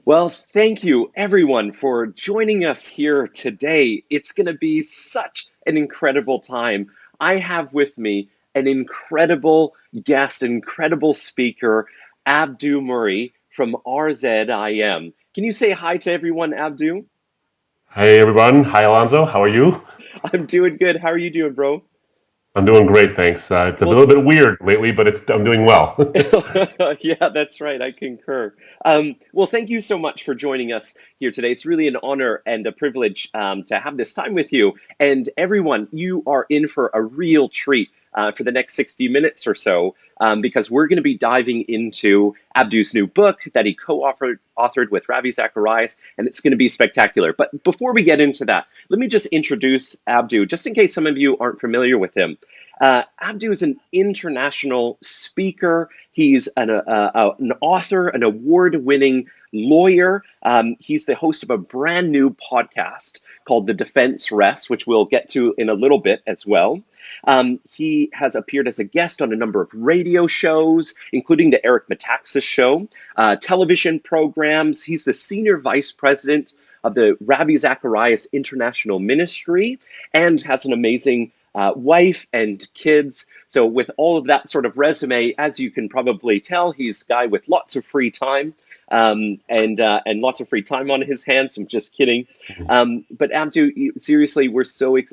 Well, thank you everyone for joining us here today. It's going to be such an incredible time. I have with me an incredible guest, an incredible speaker, Abdu Murray from RZIM. Can you say hi to everyone, Abdu? Hey everyone. Hi Alonzo. How are you? I'm doing good. How are you doing, bro? I'm doing great, thanks. It's a Well, little bit weird lately, but I'm doing well. yeah, that's right. I concur. Well, thank you so much for joining us here today. It's really an honor and a privilege to have this time with you. And everyone, you are in for a real treat for the next 60 minutes or so, because we're going to be diving into Abdu's new book that he co-authored with Ravi Zacharias, and it's going to be spectacular. But before we get into that, let me just introduce Abdu, just in case some of you aren't familiar with him. Abdu is an international speaker. He's an author, an award-winning lawyer. He's the host of a brand new podcast called The Defense Rests, which we'll get to in a little bit as well. He has appeared as a guest on a number of radio shows, including the Eric Metaxas Show, television programs. He's the senior vice president of the Ravi Zacharias International Ministry and has an amazing wife and kids. So with all of that sort of resume, as you can probably tell, he's a guy with lots of free time and lots of free time on his hands. I'm just kidding. But Abdu, seriously,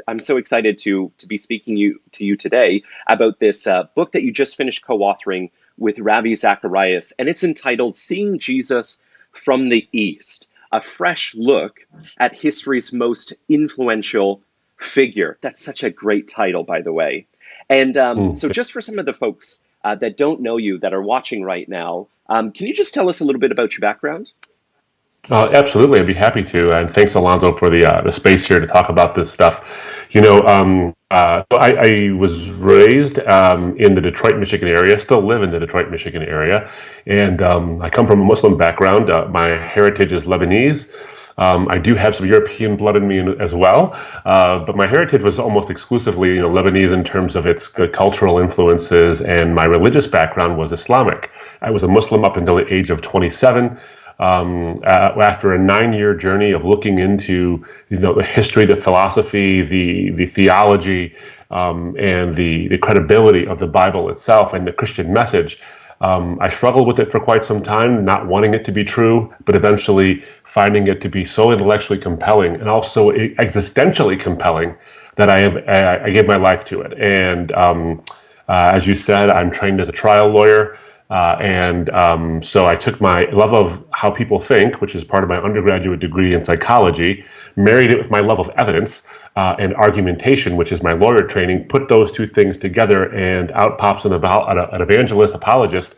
I'm so excited to be speaking to you today about this book that you just finished co-authoring with Ravi Zacharias, and it's entitled "Seeing Jesus from the East: A Fresh Look at History's Most Influential Figure." That's such a great title, by the way. And Mm. so, just for some of the folks that don't know you that are watching right now, can you just tell us a little bit about your background? Absolutely, I'd be happy to. And thanks, Alonzo, for the space here to talk about this stuff. I was raised in the Detroit, Michigan area. Still live in the Detroit, Michigan area, and I come from a Muslim background. My heritage is Lebanese. I do have some European blood in me as well, but my heritage was almost exclusively, Lebanese in terms of its cultural influences, and my religious background was Islamic. I was a Muslim up until the age of 27. After a 9-year journey of looking into, the history, the philosophy, the theology, and the credibility of the Bible itself and the Christian message. I struggled with it for quite some time, not wanting it to be true, but eventually finding it to be so intellectually compelling and also existentially compelling that I gave my life to it. And as you said, I'm trained as a trial lawyer. So I took my love of how people think, which is part of my undergraduate degree in psychology, married it with my love of evidence and argumentation, which is my lawyer training, put those two things together, and out pops an evangelist, apologist,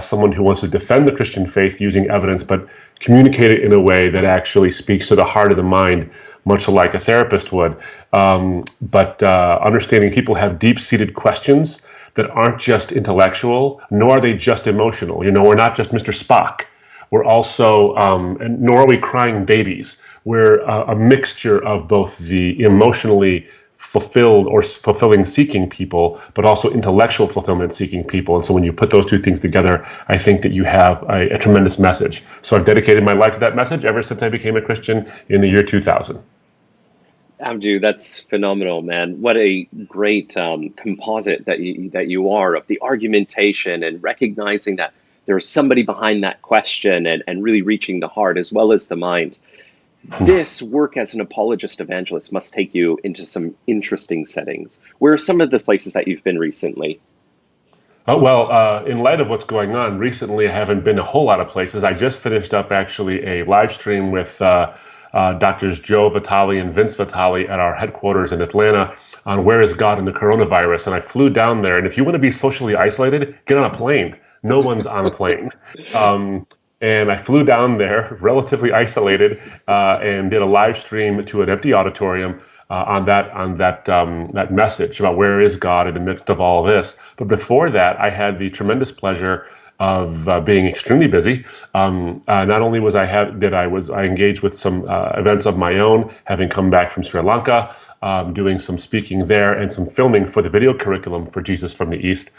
someone who wants to defend the Christian faith using evidence, but communicate it in a way that actually speaks to the heart of the mind, much like a therapist would. But understanding people have deep-seated questions that aren't just intellectual, nor are they just emotional. We're not just Mr. Spock. We're also, and nor are we crying babies. We're a mixture of both the emotionally fulfilled or fulfilling seeking people, but also intellectual fulfillment seeking people. And so when you put those two things together, I think that you have a tremendous message. So I've dedicated my life to that message ever since I became a Christian in the year 2000. Abdu, that's phenomenal, man. What a great composite that you are of the argumentation and recognizing that there's somebody behind that question and really reaching the heart as well as the mind. This work as an apologist evangelist must take you into some interesting settings. Where are some of the places that you've been recently? In light of what's going on recently, I haven't been a whole lot of places. I just finished up actually a live stream with Doctors Joe Vitale and Vince Vitale at our headquarters in Atlanta on where is God in the coronavirus. And I flew down there. And if you want to be socially isolated, get on a plane. No one's on a plane. And I flew down there, relatively isolated, and did a live stream to an empty auditorium on that message about where is God in the midst of all this. But before that, I had the tremendous pleasure of being extremely busy. Not only I engaged with some events of my own, having come back from Sri Lanka, doing some speaking there and some filming for the video curriculum for Jesus from the East,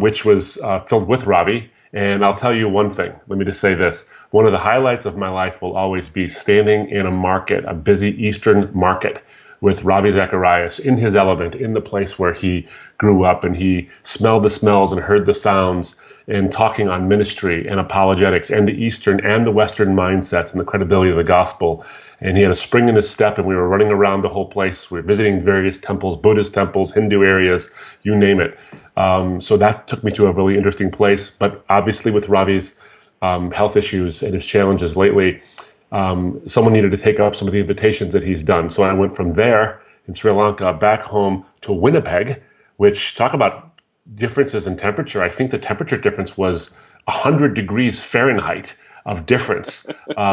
which was filmed with Ravi. And I'll tell you one thing. Let me just say this. one of the highlights of my life will always be standing in a market, a busy Eastern market, with Ravi Zacharias in his element, in the place where he grew up, and he smelled the smells and heard the sounds, and talking on ministry and apologetics and the Eastern and the Western mindsets and the credibility of the gospel. And he had a spring in his step, and we were running around the whole place. We were visiting various temples, Buddhist temples, Hindu areas, you name it. So that took me to a really interesting place. But obviously with Ravi's health issues and his challenges lately, someone needed to take up some of the invitations that he's done. So I went from there in Sri Lanka back home to Winnipeg, which, talk about differences in temperature. I think the temperature difference was 100 degrees Fahrenheit of difference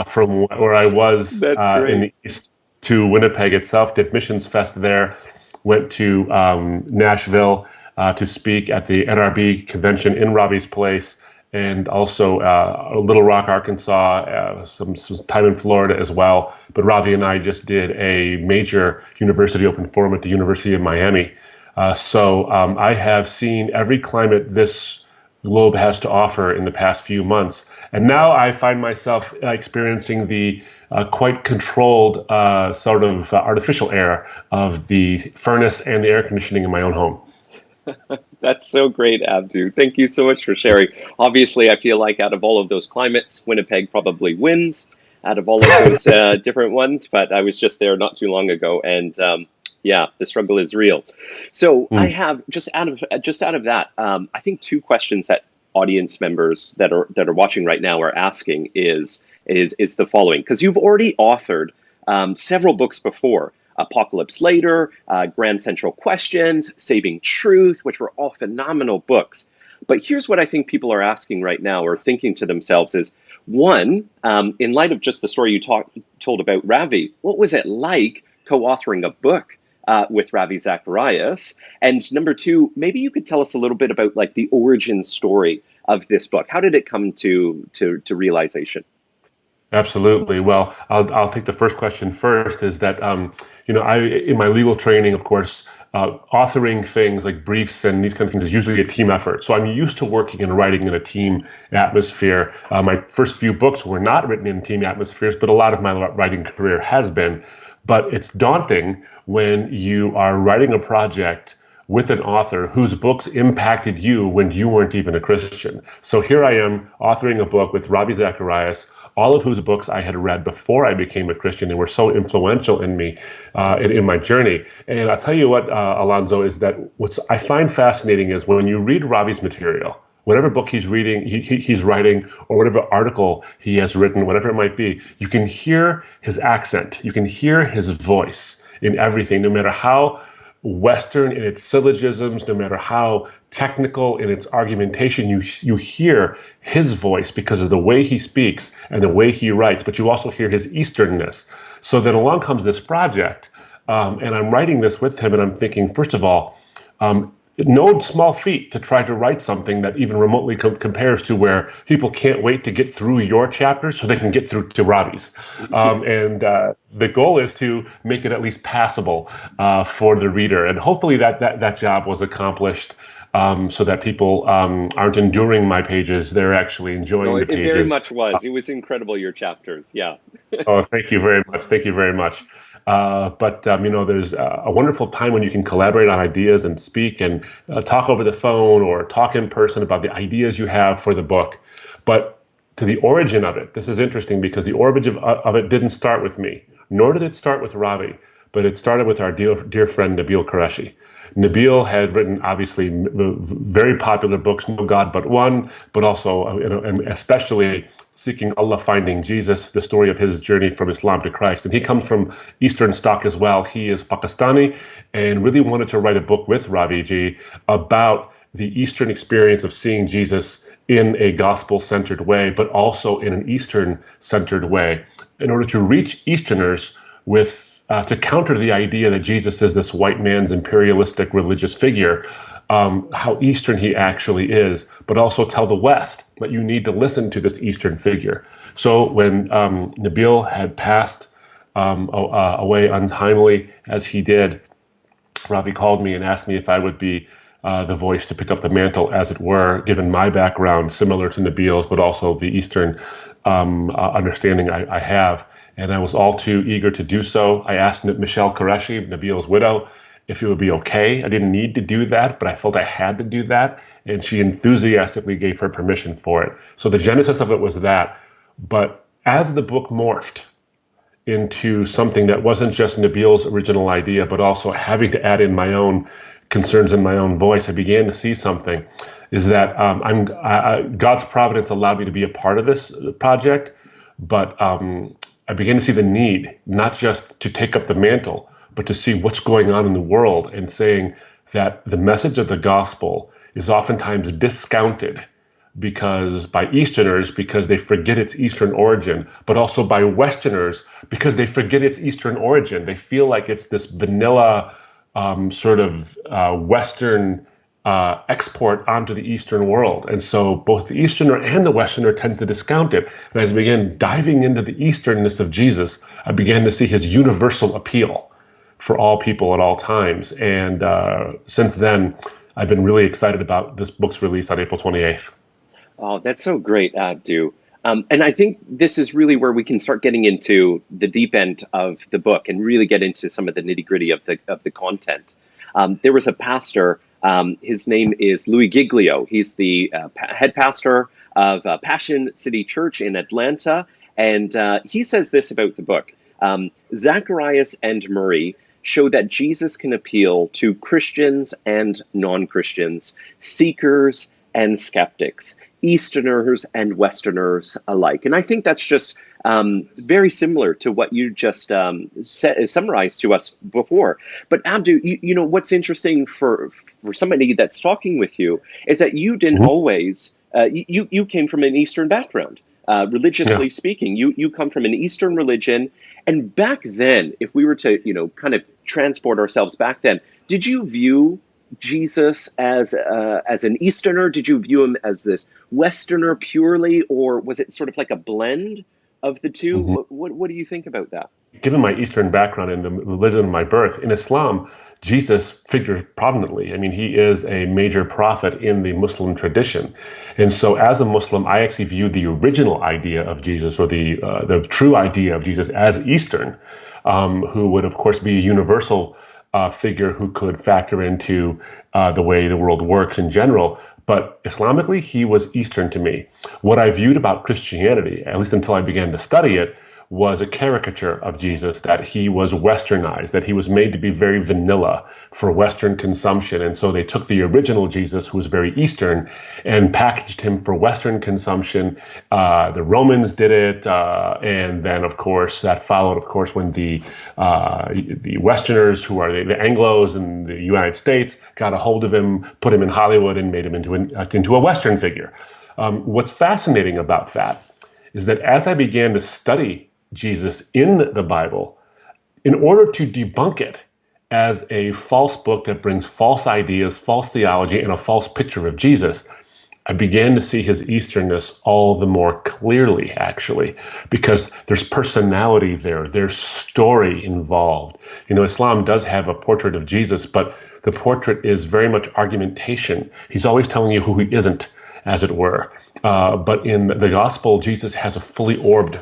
from where I was in the east to Winnipeg itself. Did Missions Fest there, went to Nashville to speak at the NRB convention in Ravi's place, and also Little Rock, Arkansas, some time in Florida as well. But Ravi and I just did a major university open forum at the University of Miami. So I have seen every climate this globe has to offer in the past few months. And now I find myself experiencing the quite controlled sort of artificial air of the furnace and the air conditioning in my own home. That's so great, Abdu. Thank you so much for sharing. Obviously, I feel like out of all of those climates, Winnipeg probably wins out of all of those different ones. But I was just there not too long ago, and yeah, the struggle is real. So I have just out of that, I think two questions that audience members that are watching right now are asking is the following, because you've already authored several books before. Apocalypse Later, Grand Central Questions, Saving Truth, which were all phenomenal books. But here's what I think people are asking right now, or thinking to themselves is, one, in light of just the story you told about Ravi, what was it like co-authoring a book with Ravi Zacharias? And number two, maybe you could tell us a little bit about like the origin story of this book. How did it come to realization? Absolutely. Well, I'll take the first question first. Is that I, in my legal training, of course, authoring things like briefs and these kind of things is usually a team effort. So I'm used to working and writing in a team atmosphere. My first few books were not written in team atmospheres, but a lot of my writing career has been. But it's daunting when you are writing a project with an author whose books impacted you when you weren't even a Christian. So here I am authoring a book with Ravi Zacharias, all of whose books I had read before I became a Christian and were so influential in me, in my journey. And I'll tell you what, Alanzo, is that what I find fascinating is when you read Ravi's material, whatever book he's reading, he's writing, or whatever article he has written, whatever it might be, you can hear his accent, you can hear his voice in everything, no matter how Western in its syllogisms, no matter how technical in its argumentation, you hear his voice because of the way he speaks and the way he writes, but you also hear his Easternness. So then along comes this project, and I'm writing this with him, and I'm thinking, first of all, no small feat to try to write something that even remotely compares to where people can't wait to get through your chapters so they can get through to Ravi's. And the goal is to make it at least passable for the reader. And hopefully that job was accomplished, so that people aren't enduring my pages. They're actually enjoying the pages. It very much was. It was incredible, your chapters. Yeah. Oh, thank you very much. Thank you very much. But there's a wonderful time when you can collaborate on ideas and speak and talk over the phone or talk in person about the ideas you have for the book. But to the origin of it, this is interesting because the origin of it didn't start with me, nor did it start with Ravi, but it started with our dear friend Nabil Qureshi. Nabil had written, obviously, very popular books, No God But One, but also, and especially Seeking Allah, Finding Jesus, the story of his journey from Islam to Christ. And he comes from Eastern stock as well. He is Pakistani and really wanted to write a book with Ravi Ji about the Eastern experience of seeing Jesus in a gospel-centered way, but also in an Eastern-centered way, in order to reach Easterners with to counter the idea that Jesus is this white man's imperialistic religious figure, how Eastern he actually is, but also tell the West that you need to listen to this Eastern figure. So when Nabil had passed away untimely, as he did, Ravi called me and asked me if I would be the voice to pick up the mantle, as it were, given my background, similar to Nabil's, but also the Eastern understanding I have. And I was all too eager to do so. I asked Michelle Qureshi, Nabil's widow, if it would be okay. I didn't need to do that, but I felt I had to do that. And she enthusiastically gave her permission for it. So the genesis of it was that. But as the book morphed into something that wasn't just Nabil's original idea, but also having to add in my own concerns and my own voice, I began to see something, is that God's providence allowed me to be a part of this project, but I began to see the need, not just to take up the mantle, but to see what's going on in the world, and saying that the message of the gospel is oftentimes discounted by Easterners because they forget its Eastern origin, but also by Westerners because they forget its Eastern origin. They feel like it's this vanilla Western export onto the Eastern world. And so both the Easterner and the Westerner tends to discount it. And as I began diving into the Easternness of Jesus, I began to see his universal appeal for all people at all times. And since then, I've been really excited about this book's release on April 28th. Oh, that's so great, Abdu. And I think this is really where we can start getting into the deep end of the book and really get into some of the nitty gritty of the content. There was a pastor, his name is Louis Giglio. He's the head pastor of Passion City Church in Atlanta. And he says this about the book. Zacharias and Murray show that Jesus can appeal to Christians and non-Christians, seekers and skeptics, Easterners and Westerners alike. And I think that's just very similar to what you just summarized to us before. But Abdu, you know, what's interesting for somebody that's talking with you is that you didn't always, you came from an Eastern background, religiously speaking. You come from an Eastern religion. And back then, if we were to, you know, kind of transport ourselves back then, did you view Jesus as an Easterner? Did you view him as this Westerner purely, or was it sort of like a blend of the two? What do you think about that? Given my Eastern background and the religion of my birth, in Islam, Jesus figures prominently. I mean, he is a major prophet in the Muslim tradition. And so as a Muslim, I actually view the original idea of Jesus, or the true idea of Jesus, as Eastern, who would, of course, be a universal figure who could factor into the way the world works in general. But Islamically, he was Eastern to me. What I viewed about Christianity, at least until I began to study it, was a caricature of Jesus, that he was westernized, that he was made to be very vanilla for Western consumption. And so they took the original Jesus, who was very Eastern, and packaged him for Western consumption. The Romans did it. And then, of course, that followed, of course, when the Westerners, who are the Anglos in the United States, got a hold of him, put him in Hollywood, and made him into a Western figure. What's fascinating about that is that as I began to study Jesus in the Bible, in order to debunk it as a false book that brings false ideas, false theology, and a false picture of Jesus, I began to see his Easternness all the more clearly, actually, because there's personality there, there's story involved. You know, Islam does have a portrait of Jesus, but the portrait is very much argumentation. He's always telling you who he isn't, as it were. But in the gospel, Jesus has a fully orbed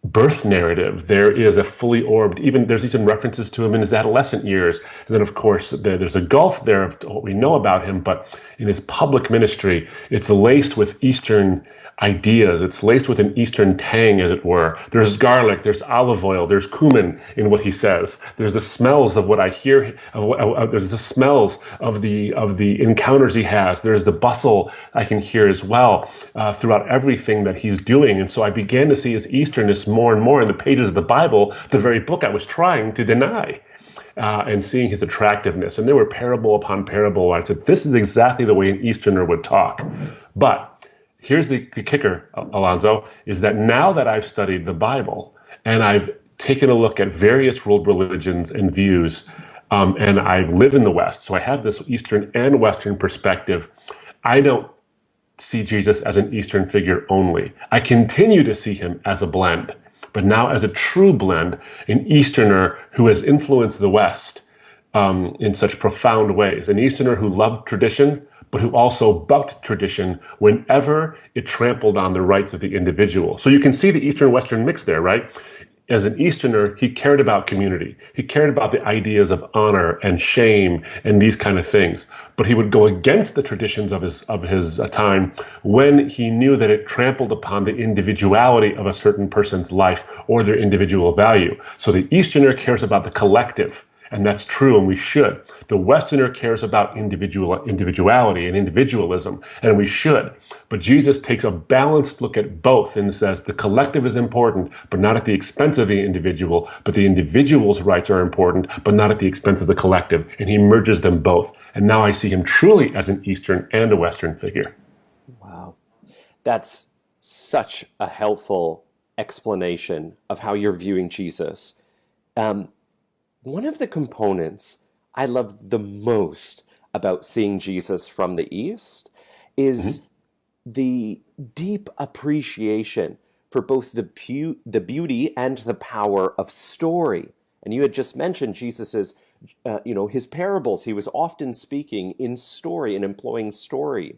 birth narrative. There is a fully orbed, there's even references to him in his adolescent years. And then, of course, there's a gulf there of what we know about him. But in his public ministry, it's laced with Eastern ideas. It's laced with an Eastern tang, as it were. There's garlic, there's olive oil, there's cumin in what he says. There's the smells of what I hear. There's the smells of the encounters he has. There's the bustle I can hear as well throughout everything that he's doing. And so I began to see his Easternness more and more in the pages of the Bible, the very book I was trying to deny. And seeing his attractiveness. And there were parable upon parable where I said, this is exactly the way an Easterner would talk. But here's the kicker, Alonzo, is that now that I've studied the Bible and I've taken a look at various world religions and views, and I live in the West, so I have this Eastern and Western perspective, I don't see Jesus as an Eastern figure only. I continue to see him as a blend, but now as a true blend, an Easterner who has influenced the West in such profound ways. An Easterner who loved tradition, but who also bucked tradition whenever it trampled on the rights of the individual. So you can see the Eastern-Western mix there, right? As an Easterner, he cared about community. He cared about the ideas of honor and shame and these kind of things. But he would go against the traditions of his time when he knew that it trampled upon the individuality of a certain person's life or their individual value. So the Easterner cares about the collective. And that's true, and we should. The Westerner cares about individuality and individualism, and we should. But Jesus takes a balanced look at both and says the collective is important, but not at the expense of the individual, but the individual's rights are important, but not at the expense of the collective. And he merges them both. And now I see him truly as an Eastern and a Western figure. Wow. That's such a helpful explanation of how you're viewing Jesus. One of the components I love the most about seeing Jesus from the East is the deep appreciation for both the beauty and the power of story. And you had just mentioned Jesus's, his parables. He was often speaking in story and employing story.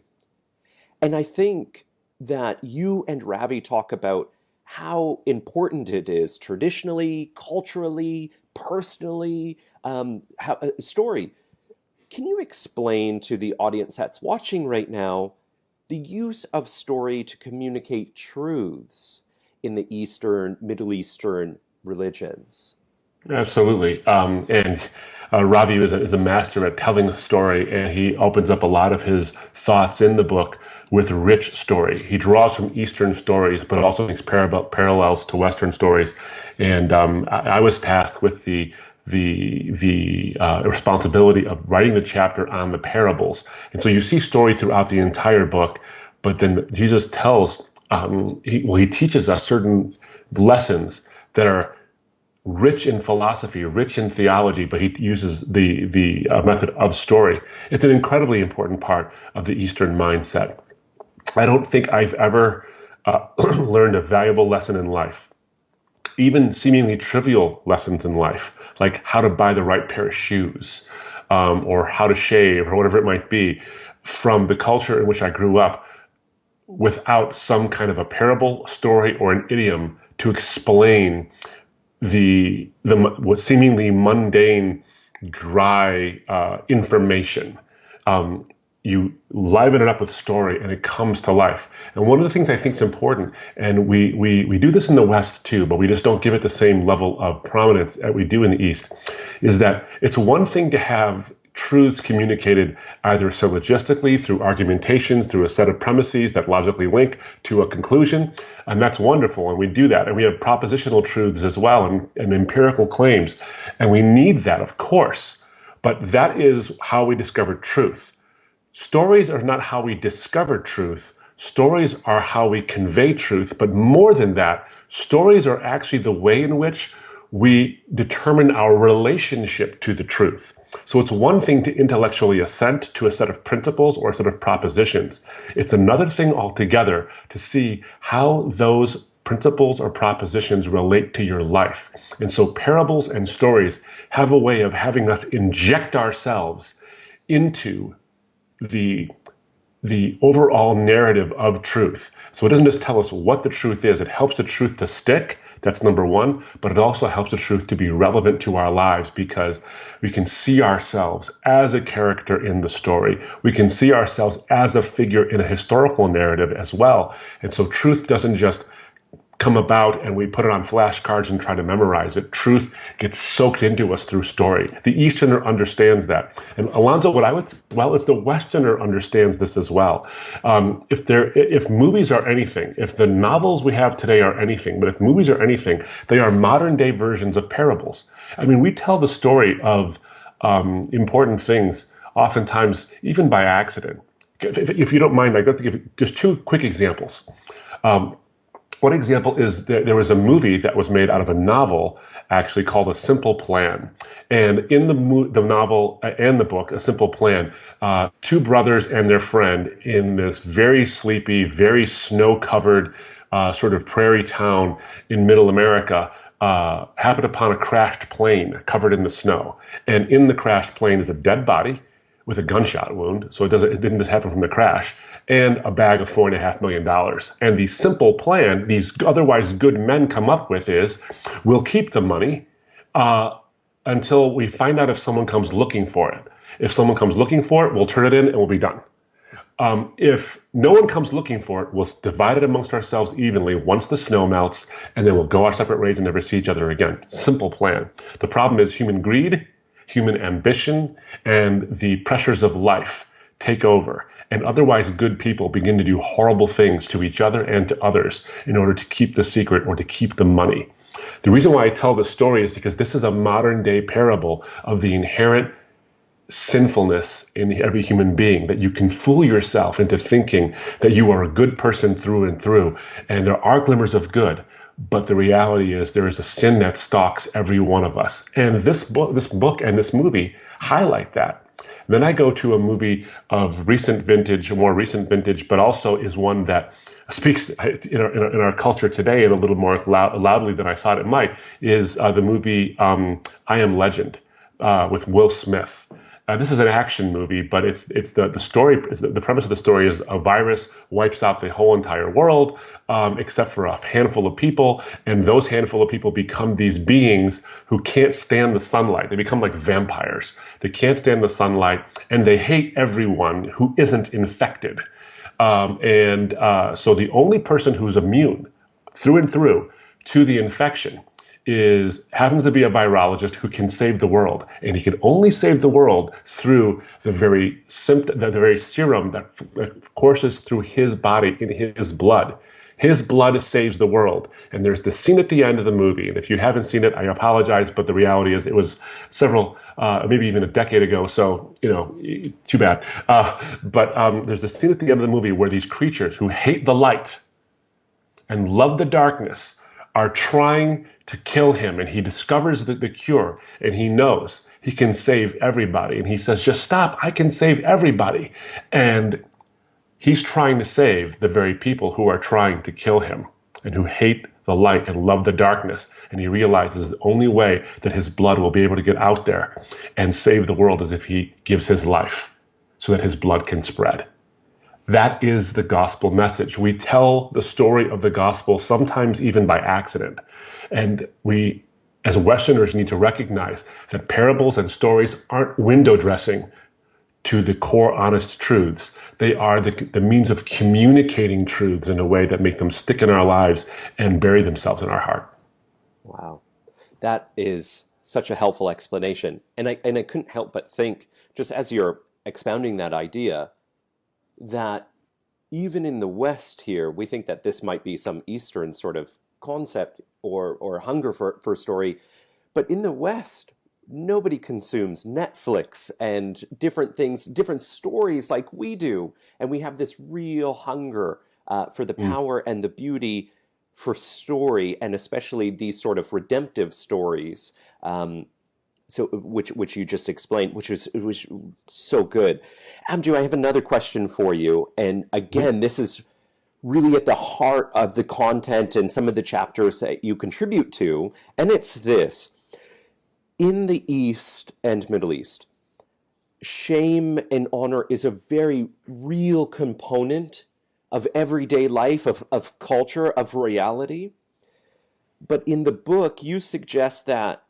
And I think that you and Ravi talk about how important it is traditionally, culturally, personally, story. Can you explain to the audience that's watching right now the use of story to communicate truths in the Eastern, Middle Eastern religions? Absolutely. And Ravi is a master at telling a story, and he opens up a lot of his thoughts in the book with rich story. He draws from Eastern stories, but also makes parallels to Western stories. And I was tasked with the responsibility of writing the chapter on the parables. And so you see story throughout the entire book, but then Jesus tells, he teaches us certain lessons that are rich in philosophy, rich in theology, but he uses the method of story. It's an incredibly important part of the Eastern mindset. I don't think I've ever learned a valuable lesson in life, even seemingly trivial lessons in life, like how to buy the right pair of shoes, or how to shave, or whatever it might be, from the culture in which I grew up, without some kind of a parable, story, or an idiom to explain the what seemingly mundane, dry information. You liven it up with story, and it comes to life. And one of the things I think is important, and we do this in the West too, but we just don't give it the same level of prominence that we do in the East, is that it's one thing to have truths communicated either syllogistically, through argumentations, through a set of premises that logically link to a conclusion, and that's wonderful, and we do that. And we have propositional truths as well, and empirical claims, and we need that, of course, but that is how we discover truth. Stories are not how we discover truth. Stories are how we convey truth, but more than that, stories are actually the way in which we determine our relationship to the truth. So it's one thing to intellectually assent to a set of principles or a set of propositions. It's another thing altogether to see how those principles or propositions relate to your life. And so parables and stories have a way of having us inject ourselves into the overall narrative of truth. So it doesn't just tell us what the truth is. It helps the truth to stick. That's number one. But it also helps the truth to be relevant to our lives, because we can see ourselves as a character in the story. We can see ourselves as a figure in a historical narrative as well. And so truth doesn't just come about and we put it on flashcards and try to memorize it. Truth gets soaked into us through story. The Easterner understands that. And Alonzo, what I would say, well, is the Westerner understands this as well. If movies are anything, if the novels we have today are anything, but if movies are anything, they are modern day versions of parables. I mean, we tell the story of important things oftentimes even by accident. If you don't mind, I'd like to give just two quick examples. One example is there was a movie that was made out of a novel, actually called A Simple Plan. And in the novel and the book, A Simple Plan, two brothers and their friend in this very sleepy, very snow-covered sort of prairie town in middle America happened upon a crashed plane covered in the snow. And in the crashed plane is a dead body with a gunshot wound. So it didn't just happen from the crash, and a bag of $4.5 million. And the simple plan these otherwise good men come up with is, we'll keep the money uh, until we find out if someone comes looking for it. If someone comes looking for it, we'll turn it in and we'll be done. If no one comes looking for it, we'll divide it amongst ourselves evenly once the snow melts, and then we'll go our separate ways and never see each other again. Simple plan. The problem is human greed, human ambition, and the pressures of life take over. And otherwise good people begin to do horrible things to each other and to others in order to keep the secret or to keep the money. The reason why I tell this story is because this is a modern day parable of the inherent sinfulness in every human being, that you can fool yourself into thinking that you are a good person through and through, and there are glimmers of good, but the reality is there is a sin that stalks every one of us. And this book and this movie highlight that. Then I go to a movie of recent vintage, more recent vintage, but also is one that speaks in our culture today and a little more loudly than I thought it might, is the movie I Am Legend with Will Smith. This is an action movie, but it's the story. The premise of the story is a virus wipes out the whole entire world, except for a handful of people, and those handful of people become these beings who can't stand the sunlight. They become like vampires. They can't stand the sunlight, and they hate everyone who isn't infected. So the only person who's immune through and through to the infection happens to be a virologist who can save the world, and he can only save the world through the very serum that courses through his body in his blood. His blood saves the world. And there's this scene at the end of the movie, and if you haven't seen it, I apologize, but the reality is it was several, maybe even a decade ago, so too bad. But there's this scene at the end of the movie where these creatures who hate the light and love the darkness are trying to kill him, and he discovers the cure, and he knows he can save everybody, and he says, just stop, I can save everybody. And he's trying to save the very people who are trying to kill him and who hate the light and love the darkness. And he realizes the only way that his blood will be able to get out there and save the world is if he gives his life so that his blood can spread. That is the gospel message. We tell the story of the gospel sometimes even by accident. And we, as Westerners, need to recognize that parables and stories aren't window dressing to the core honest truths. They are the means of communicating truths in a way that make them stick in our lives and bury themselves in our heart. Wow. That is such a helpful explanation. And I couldn't help but think, just as you're expounding that idea, that even in the West here, we think that this might be some Eastern sort of concept or hunger for story. But in the West, nobody consumes Netflix and different things, different stories like we do. And we have this real hunger for the power and the beauty for story, and especially these sort of redemptive stories. So which you just explained, which was so good. Abdu, I have another question for you. And again, this is really at the heart of the content and some of the chapters that you contribute to. And it's this. In the East and Middle East, shame and honor is a very real component of everyday life, of culture, of reality. But in the book, you suggest that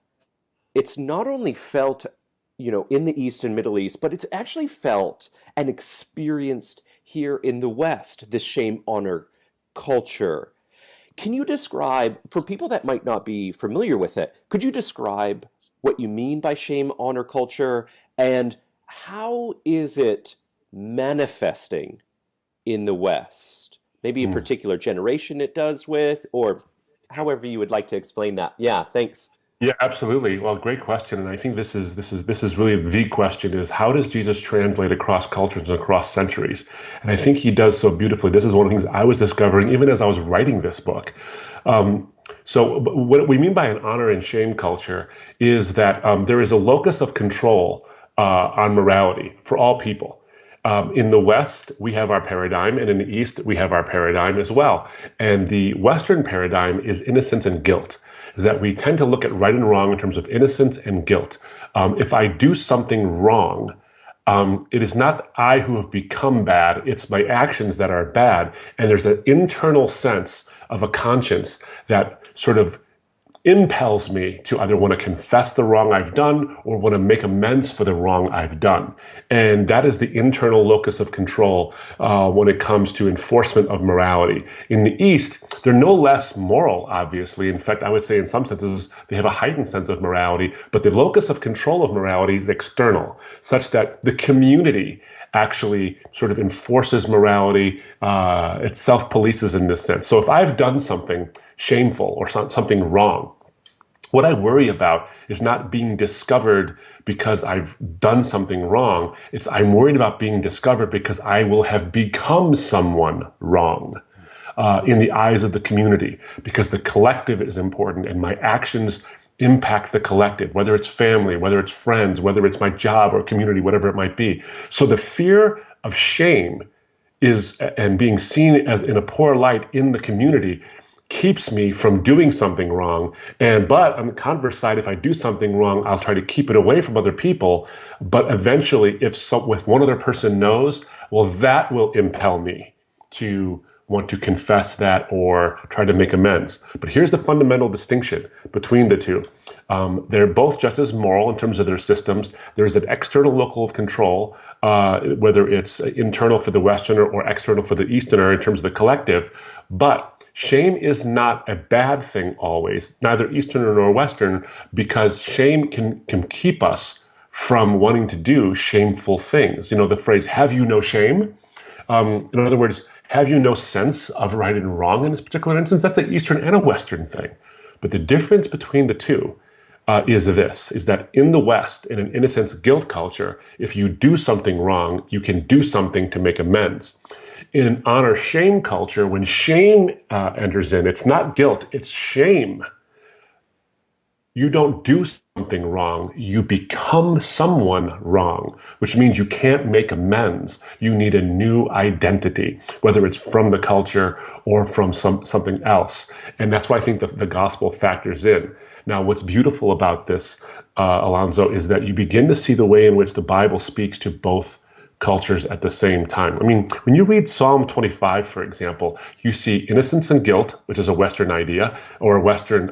it's not only felt, in the East and Middle East, but it's actually felt and experienced here in the West, this shame honor culture. Can you describe, for people that might not be familiar with it, could you describe what you mean by shame honor culture, and how is it manifesting in the West? Maybe a particular generation it does with, or however you would like to explain that. Yeah, thanks. Yeah, absolutely. Well, great question, and I think this is really the question: is how does Jesus translate across cultures and across centuries? And I think he does so beautifully. This is one of the things I was discovering even as I was writing this book. So what we mean by an honor and shame culture is that there is a locus of control on morality for all people. In the West, we have our paradigm, and in the East, we have our paradigm as well. And the Western paradigm is innocence and guilt. is that we tend to look at right and wrong in terms of innocence and guilt. If I do something wrong, it is not I who have become bad, it's my actions that are bad. And there's an internal sense of a conscience that sort of impels me to either want to confess the wrong I've done or want to make amends for the wrong I've done. And that is the internal locus of control when it comes to enforcement of morality. In the East, they're no less moral, obviously. In fact, I would say in some senses, they have a heightened sense of morality, but the locus of control of morality is external, such that the community actually sort of enforces morality. It self-polices in this sense. So if I've done something shameful or something wrong, what I worry about is not being discovered because I've done something wrong. I'm worried about being discovered because I will have become someone wrong in the eyes of the community, because the collective is important and my actions impact the collective, whether it's family, whether it's friends, whether it's my job or community, whatever it might be. So the fear of shame and being seen as in a poor light in the community keeps me from doing something wrong. But on the converse side, if I do something wrong, I'll try to keep it away from other if eventually, if one other person knows, well, that will impel me to want to confess that or try to make amends. But here's the fundamental distinction between the two. They're both just as moral in terms of their systems. There's an external locus of control, whether it's internal for the Westerner or external for the Easterner in terms of the collective. But shame is not a bad thing always, neither Easterner nor Western, because shame can keep us from wanting to do shameful things. You know, the phrase, have you no shame? In other words, have you no sense of right and wrong in this particular instance? That's an Eastern and a Western thing. But the difference between the two is that in the West, in an innocence guilt culture, if you do something wrong, you can do something to make amends. In an honor shame culture, when shame enters in, it's not guilt, it's shame. You don't do something wrong, you become someone wrong, which means you can't make amends. You need a new identity, whether it's from the culture or from something else. And that's why I think the gospel factors in. Now, what's beautiful about this, Alanzo, is that you begin to see the way in which the Bible speaks to both cultures at the same time. I mean, when you read Psalm 25, for example, you see innocence and guilt, which is a Western idea, or a Western,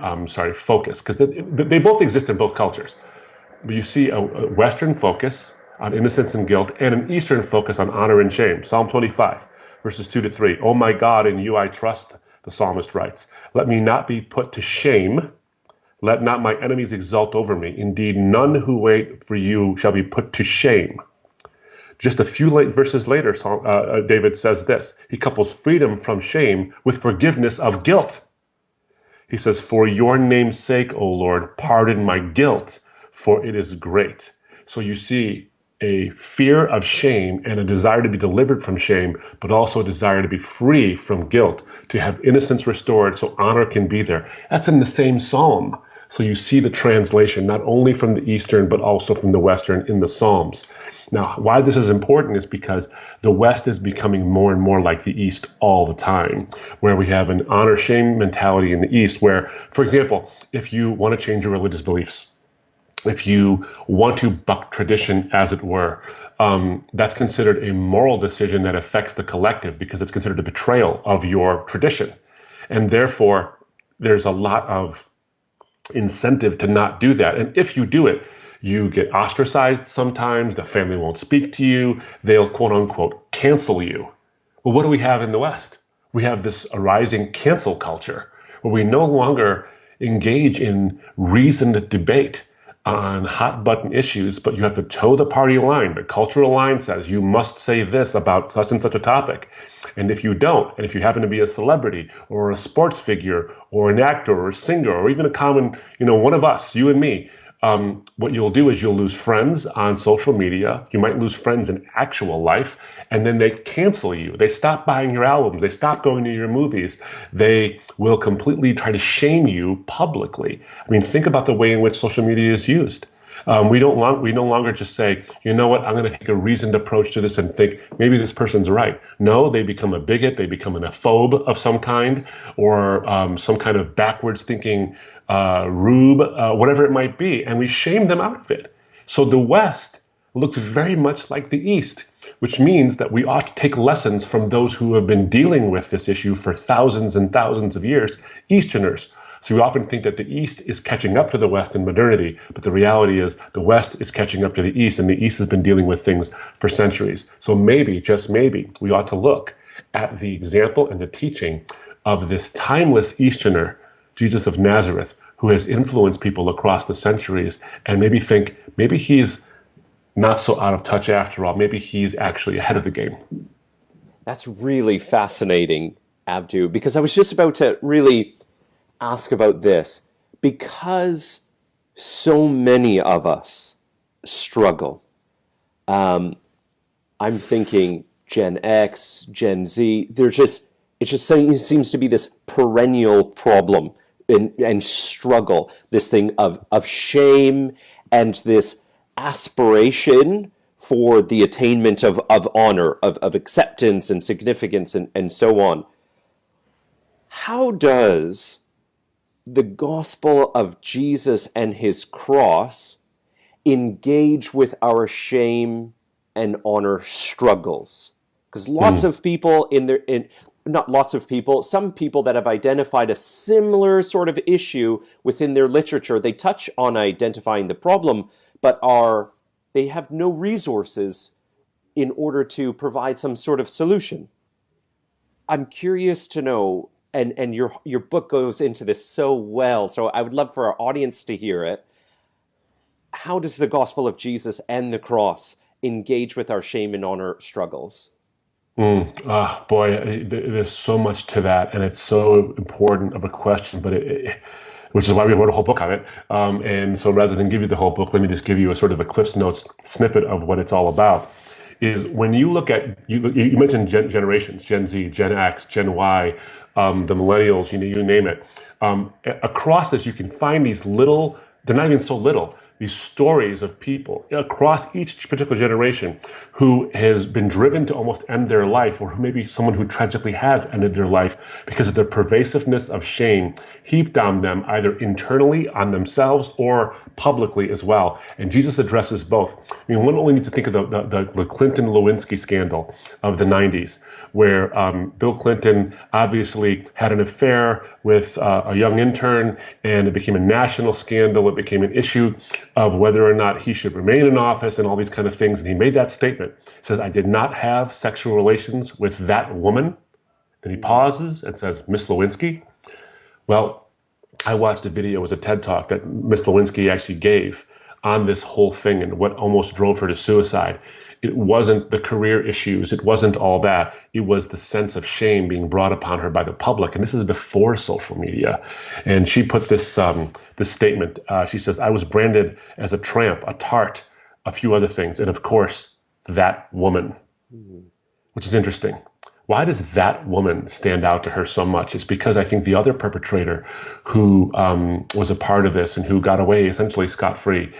focus, because they both exist in both cultures. But you see a Western focus on innocence and guilt and an Eastern focus on honor and shame. Psalm 25, verses 2-3. Oh my God, in you I trust, the psalmist writes. Let me not be put to shame. Let not my enemies exult over me. Indeed, none who wait for you shall be put to shame. Just a few verses later, David says this. He couples freedom from shame with forgiveness of guilt. He says, for your name's sake, O Lord, pardon my guilt, for it is great. So you see a fear of shame and a desire to be delivered from shame, but also a desire to be free from guilt, to have innocence restored so honor can be there. That's in the same psalm. So you see the translation, not only from the Eastern, but also from the Western in the Psalms. Now, why this is important is because the West is becoming more and more like the East all the time, where we have an honor-shame mentality in the East where, for example, if you want to change your religious beliefs, if you want to buck tradition, as it were, that's considered a moral decision that affects the collective because it's considered a betrayal of your tradition. And therefore, there's a lot of incentive to not do that. And if you do it, you get ostracized sometimes, the family won't speak to you, they'll quote unquote cancel you. Well, what do we have in the West? We have this arising cancel culture where we no longer engage in reasoned debate on hot button issues, but you have to toe the party line. The cultural line says you must say this about such and such a topic. And if you don't, and if you happen to be a celebrity or a sports figure or an actor or a singer or even a common, one of us, you and me, what you'll do is you'll lose friends on social media. You might lose friends in actual life, and then they cancel you. They stop buying your albums. They stop going to your movies. They will completely try to shame you publicly. I mean, think about the way in which social media is used. We no longer just say, you know what, I'm going to take a reasoned approach to this and think maybe this person's right. No, they become a bigot, they become an phobe of some kind, or some kind of backwards thinking rube, whatever it might be, and we shame them out of it. So the West looks very much like the East, which means that we ought to take lessons from those who have been dealing with this issue for thousands and thousands of years, Easterners. So we often think that the East is catching up to the West in modernity, but the reality is the West is catching up to the East, and the East has been dealing with things for centuries. So maybe, just maybe, we ought to look at the example and the teaching of this timeless Easterner, Jesus of Nazareth, who has influenced people across the centuries, and maybe think, maybe he's not so out of touch after all. Maybe he's actually ahead of the game. That's really fascinating, Abdu, because I was just about to really ask about this. Because so many of us struggle. I'm thinking Gen X, Gen Z, it just seems to be this perennial problem and struggle, this thing of shame and this aspiration for the attainment of honor, of acceptance and significance and so on. How does the gospel of Jesus and his cross engage with our shame and honor struggles? Because lots of people not lots of people, some people that have identified a similar sort of issue within their literature, they touch on identifying the problem, but they have no resources in order to provide some sort of solution. I'm curious to know, and your book goes into this so well, so I would love for our audience to hear it. How does the gospel of Jesus and the cross engage with our shame and honor struggles? Boy, there's so much to that, and it's so important of a question, but which is why we wrote a whole book on it. And so rather than give you the whole book, let me just give you a sort of a Cliff's Notes snippet of what it's all about. Is when you look at, you mentioned generations, Gen Z, Gen X, Gen Y, the millennials, you name it. Across this, you can find these little, they're not even so little, these stories of people across each particular generation who has been driven to almost end their life, or maybe someone who tragically has ended their life because of the pervasiveness of shame heaped on them, either internally on themselves or publicly as well. And Jesus addresses both. I mean, one only needs to think of the Clinton-Lewinsky scandal of the 90s, where Bill Clinton obviously had an affair with a young intern, and it became a national scandal. It became an issue of whether or not he should remain in office and all these kind of things. And he made that statement. He says, "I did not have sexual relations with that woman." Then he pauses and says, "Miss Lewinsky?" Well, I watched a video, it was a TED Talk that Miss Lewinsky actually gave on this whole thing and what almost drove her to suicide. It wasn't the career issues. It wasn't all that. It was the sense of shame being brought upon her by the public. And this is before social media. And she put this statement. She says, "I was branded as a tramp, a tart, a few other things. And of course, that woman," which is interesting. Why does that woman stand out to her so much? It's because I think the other perpetrator who was a part of this and who got away essentially scot-free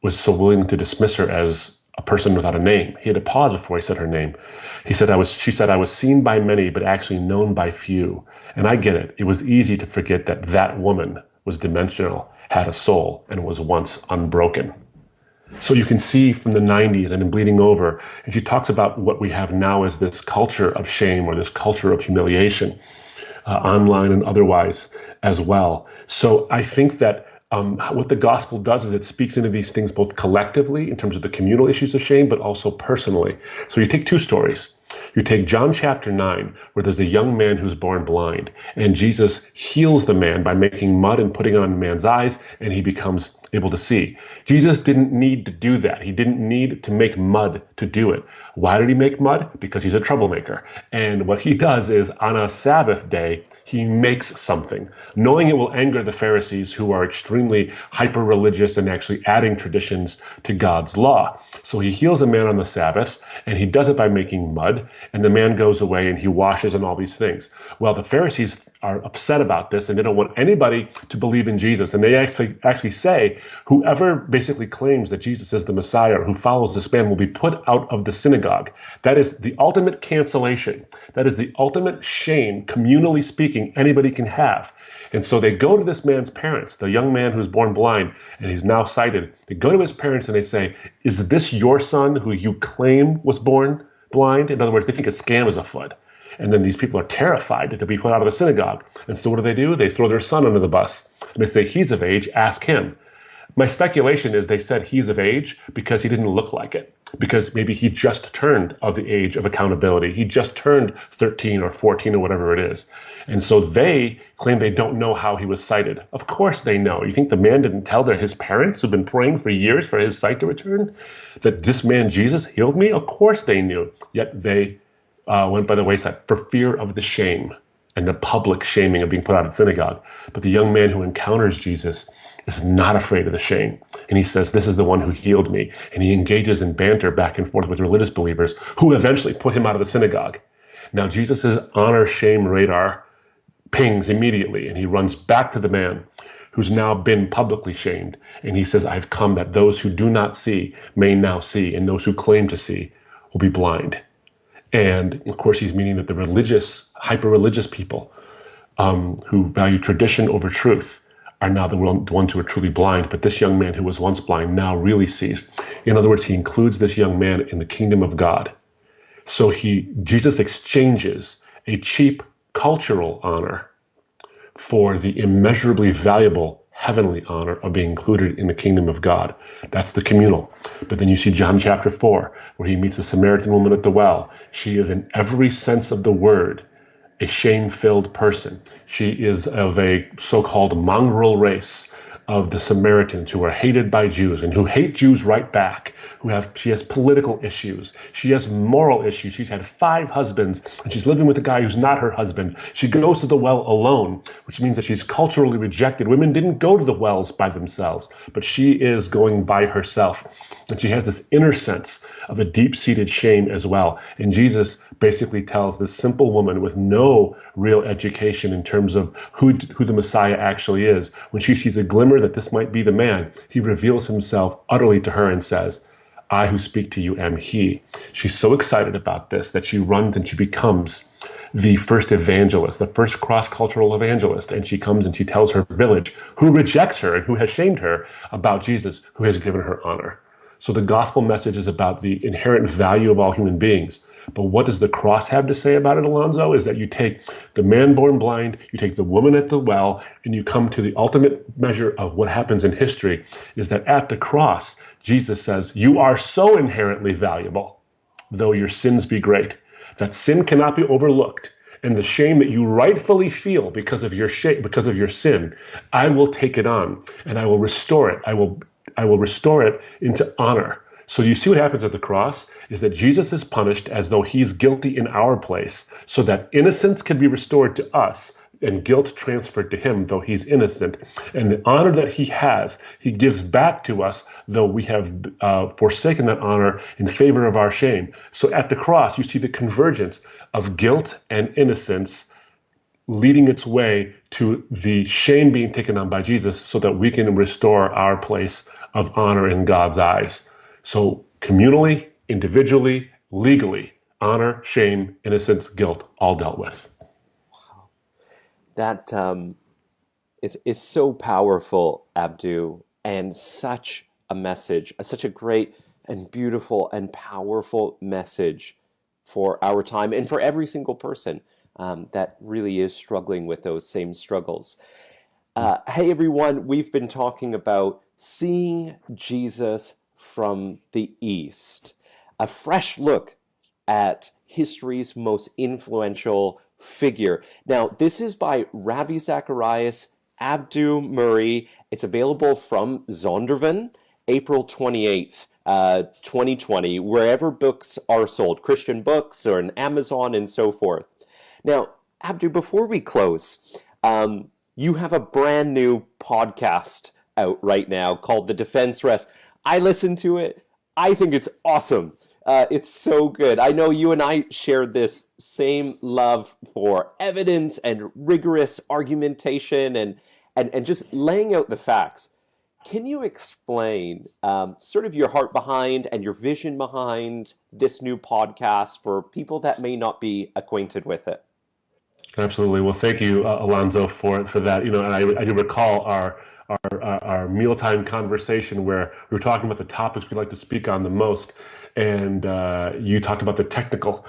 was so willing to dismiss her as a person without a name. He had to pause before he said her name. She said, "I was seen by many, but actually known by few." And I get it. It was easy to forget that that woman was dimensional, had a soul, and was once unbroken. So you can see from the 90s and in Bleeding Over, and she talks about what we have now as this culture of shame or this culture of humiliation, online and otherwise as well. So I think that what the gospel does is it speaks into these things both collectively in terms of the communal issues of shame, but also personally. So you take two stories. You take John chapter 9, where there's a young man who's born blind, and Jesus heals the man by making mud and putting it on the man's eyes, and he becomes able to see. Jesus didn't need to do that. He didn't need to make mud to do it. Why did he make mud? Because he's a troublemaker. And what he does is on a Sabbath day, he makes something, knowing it will anger the Pharisees, who are extremely hyper-religious and actually adding traditions to God's law. So he heals a man on the Sabbath, and he does it by making mud, and the man goes away and he washes and all these things. Well, the Pharisees are upset about this, and they don't want anybody to believe in Jesus. And they actually say, day, whoever basically claims that Jesus is the Messiah or who follows this man will be put out of the synagogue. That is the ultimate cancellation. That is the ultimate shame, communally speaking, anybody can have. And so they go to this man's parents, the young man who's born blind and he's now sighted. They go to his parents and they say, is this your son who you claim was born blind? In other words, they think a scam is afoot. And then these people are terrified that they'll be put out of the synagogue. And so what do? They throw their son under the bus. And they say, he's of age, ask him. My speculation is they said he's of age because he didn't look like it. Because maybe he just turned of the age of accountability. He just turned 13 or 14 or whatever it is. And so they claim they don't know how he was sighted. Of course they know. You think the man didn't tell his parents who've been praying for years for his sight to return that this man Jesus healed me? Of course they knew. Yet they went by the wayside for fear of the shame and the public shaming of being put out of the synagogue. But the young man who encounters Jesus is not afraid of the shame. And he says, this is the one who healed me. And he engages in banter back and forth with religious believers who eventually put him out of the synagogue. Now Jesus's honor-shame radar pings immediately, and he runs back to the man who's now been publicly shamed. And he says, I've come that those who do not see may now see, and those who claim to see will be blind. And of course, he's meaning that the religious, hyper-religious people who value tradition over truth are now the ones who are truly blind. But this young man who was once blind now really sees. In other words, he includes this young man in the kingdom of God. So Jesus exchanges a cheap cultural honor for the immeasurably valuable heavenly honor of being included in the kingdom of God. That's the communal. But then you see John chapter 4, where he meets the Samaritan woman at the well. She is, in every sense of the word, a shame-filled person. She is of a so-called mongrel race of the Samaritans who are hated by Jews and who hate Jews right back. She has political issues. She has moral issues. She's had 5 husbands, and she's living with a guy who's not her husband. She goes to the well alone, which means that she's culturally rejected. Women didn't go to the wells by themselves, but she is going by herself. And she has this inner sense of a deep-seated shame as well. And Jesus basically tells this simple woman with no real education in terms of who the Messiah actually is. When she sees a glimmer that this might be the man, he reveals himself utterly to her and says, I who speak to you am he. She's so excited about this that she runs and she becomes the first evangelist, the first cross-cultural evangelist. And she comes and she tells her village, who rejects her and who has shamed her, about Jesus, who has given her honor. So the gospel message is about the inherent value of all human beings. But what does the cross have to say about it, Alonzo? Is that you take the man born blind, you take the woman at the well, and you come to the ultimate measure of what happens in history, is that at the cross, Jesus says, you are so inherently valuable, though your sins be great, that sin cannot be overlooked. And the shame that you rightfully feel because of your because of your sin, I will take it on and I will restore it. I will restore it into honor. So you see what happens at the cross is that Jesus is punished as though he's guilty in our place, so that innocence can be restored to us and guilt transferred to him, though he's innocent. And the honor that he has, he gives back to us, though we have forsaken that honor in favor of our shame. So at the cross, you see the convergence of guilt and innocence leading its way to the shame being taken on by Jesus so that we can restore our place of honor in God's eyes. So communally, individually, legally, honor, shame, innocence, guilt, all dealt with. That is so powerful, Abdu, and such a message, such a great and beautiful and powerful message for our time and for every single person that really is struggling with those same struggles. Hey, everyone, we've been talking about seeing Jesus from the East, a fresh look at history's most influential figure. Now, this is by Ravi Zacharias, Abdu Murray. It's available from Zondervan, April 28th, 2020, wherever books are sold, Christian books or on Amazon and so forth. Now, Abdu, before we close, you have a brand new podcast out right now called The Defense Rest. I listened to it. I think it's awesome. It's so good. I know you and I shared this same love for evidence and rigorous argumentation and just laying out the facts. Can you explain sort of your heart behind and your vision behind this new podcast for people that may not be acquainted with it? Absolutely. Well, thank you, Alonzo, for that. And I do recall our mealtime conversation where we were talking about the topics we like to speak on the most, and you talked about the technical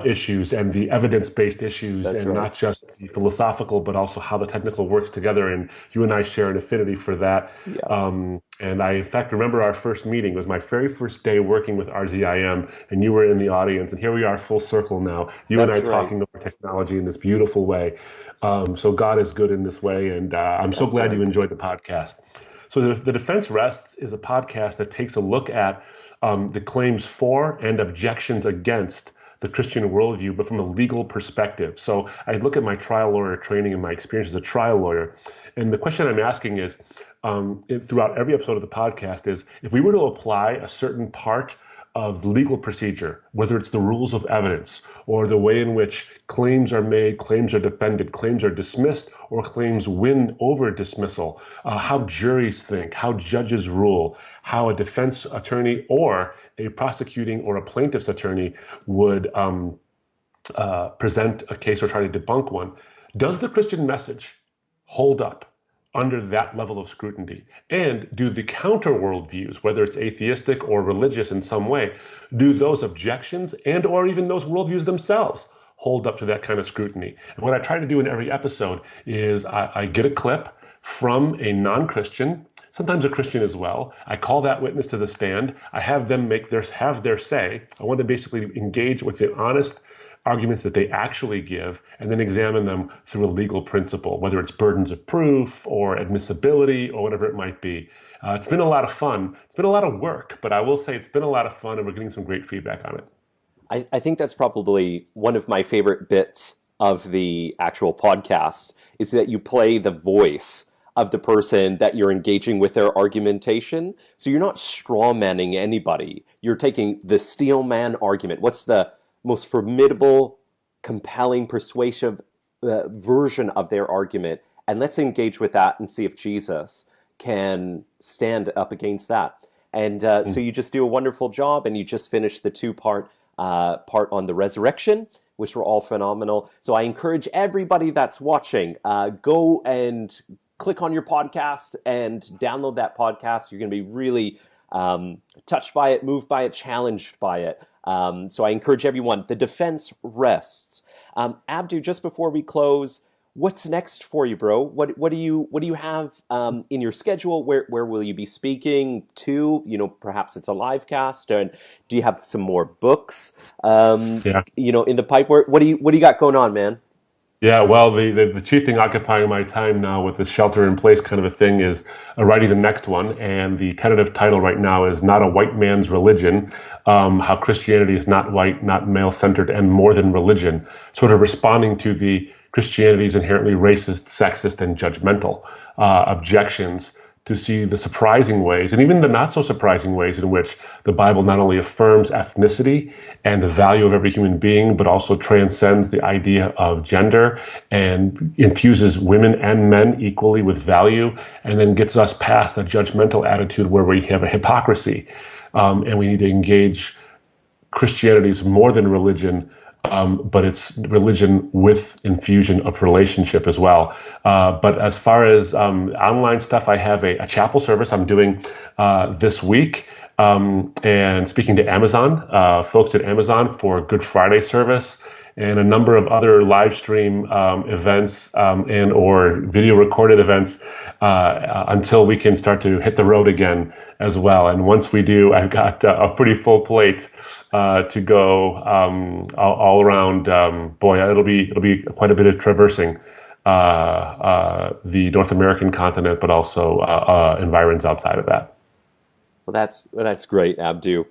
issues and the evidence-based issues, That's and right. not just the philosophical, but also how the technical works together. And you and I share an affinity for that. Yeah, And I, in fact, remember our first meeting. It was my very first day working with RZIM, and you were in the audience. And here we are, full circle now. You and I that's right. talking over technology in this beautiful way. So God is good in this way, and I'm so That's glad you right. enjoyed the podcast. So the Defense Rests is a podcast that takes a look at the claims for and objections against the Christian worldview, but from a legal perspective. So I look at my trial lawyer training and my experience as a trial lawyer, and the question I'm asking is, throughout every episode of the podcast, is if we were to apply a certain part of legal procedure, whether it's the rules of evidence or the way in which claims are made, claims are defended, claims are dismissed, or claims win over dismissal, how juries think, how judges rule, how a defense attorney or a prosecuting or a plaintiff's attorney would present a case or try to debunk one. Does the Christian message hold up under that level of scrutiny? And do the counter worldviews, whether it's atheistic or religious in some way, do those objections and or even those worldviews themselves hold up to that kind of scrutiny? And what I try to do in every episode is I get a clip from a non-Christian, sometimes a Christian as well. I call that witness to the stand. I have them have their say. I want to basically engage with the honest arguments that they actually give, and then examine them through a legal principle, whether it's burdens of proof or admissibility or whatever it might be. It's been a lot of fun. It's been a lot of work, but I will say it's been a lot of fun, and we're getting some great feedback on it. I think that's probably one of my favorite bits of the actual podcast is that you play the voice of the person that you're engaging with their argumentation. So you're not straw manning anybody. You're taking the steel man argument. What's the most formidable, compelling, persuasive version of their argument? And let's engage with that and see if Jesus can stand up against that. And so you just do a wonderful job, and you just finished the part on the resurrection, which were all phenomenal. So I encourage everybody that's watching, go and click on your podcast and download that podcast. You're going to be really touched by it, moved by it, challenged by it. So I encourage everyone. The defense rests. Abdu, just before we close, what's next for you, bro? What do you have in your schedule? Where will you be speaking to? Perhaps it's a live cast, and do you have some more books? Yeah. In the pipe. What do you got going on, man? Yeah, well, the chief thing occupying my time now with this shelter in place kind of a thing is writing the next one. And the tentative title right now is Not a White Man's Religion, How Christianity is Not White, Not Male-Centered, and More Than Religion, sort of responding to the Christianity's inherently racist, sexist, and judgmental objections, to see the surprising ways and even the not so surprising ways in which the Bible not only affirms ethnicity and the value of every human being, but also transcends the idea of gender and infuses women and men equally with value, and then gets us past a judgmental attitude where we have a hypocrisy. And we need to engage Christianity's more than religion, but it's religion with infusion of relationship as well. But as far as online stuff, I have a chapel service I'm doing this week, and speaking to Amazon, folks at Amazon for Good Friday service, and a number of other live stream events and or video recorded events until we can start to hit the road again as well. And once we do, I've got a pretty full plate to go all around. Boy, it'll be quite a bit of traversing the North American continent, but also environs outside of that. Well, that's great, Abdu.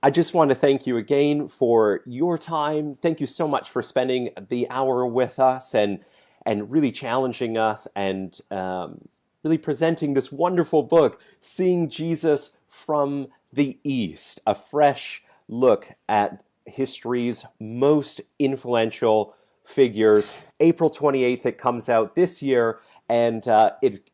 I just want to thank you again for your time. Thank you so much for spending the hour with us and really challenging us and really presenting this wonderful book, Seeing Jesus from the East, a fresh look at history's most influential figures. April 28th, it comes out this year, and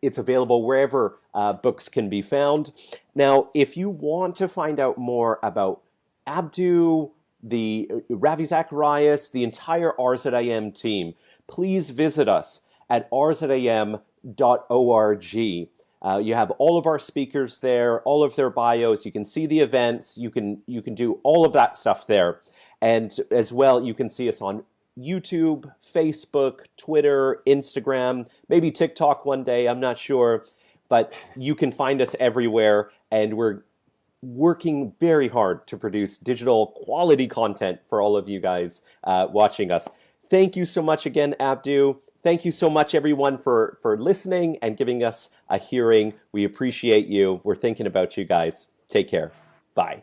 it's available wherever books can be found. Now, if you want to find out more about Abdu, the Ravi Zacharias, the entire RZIM team, please visit us at rzim.org. You have all of our speakers there, all of their bios. You can see the events. You can do all of that stuff there, and as well, you can see us on YouTube, Facebook, Twitter, Instagram, maybe TikTok one day. I'm not sure, but you can find us everywhere, and we're working very hard to produce digital quality content for all of you guys watching us. Thank you so much again, Abdu. Thank you so much, everyone, for listening and giving us a hearing. We appreciate you. We're thinking about you guys. Take care. Bye.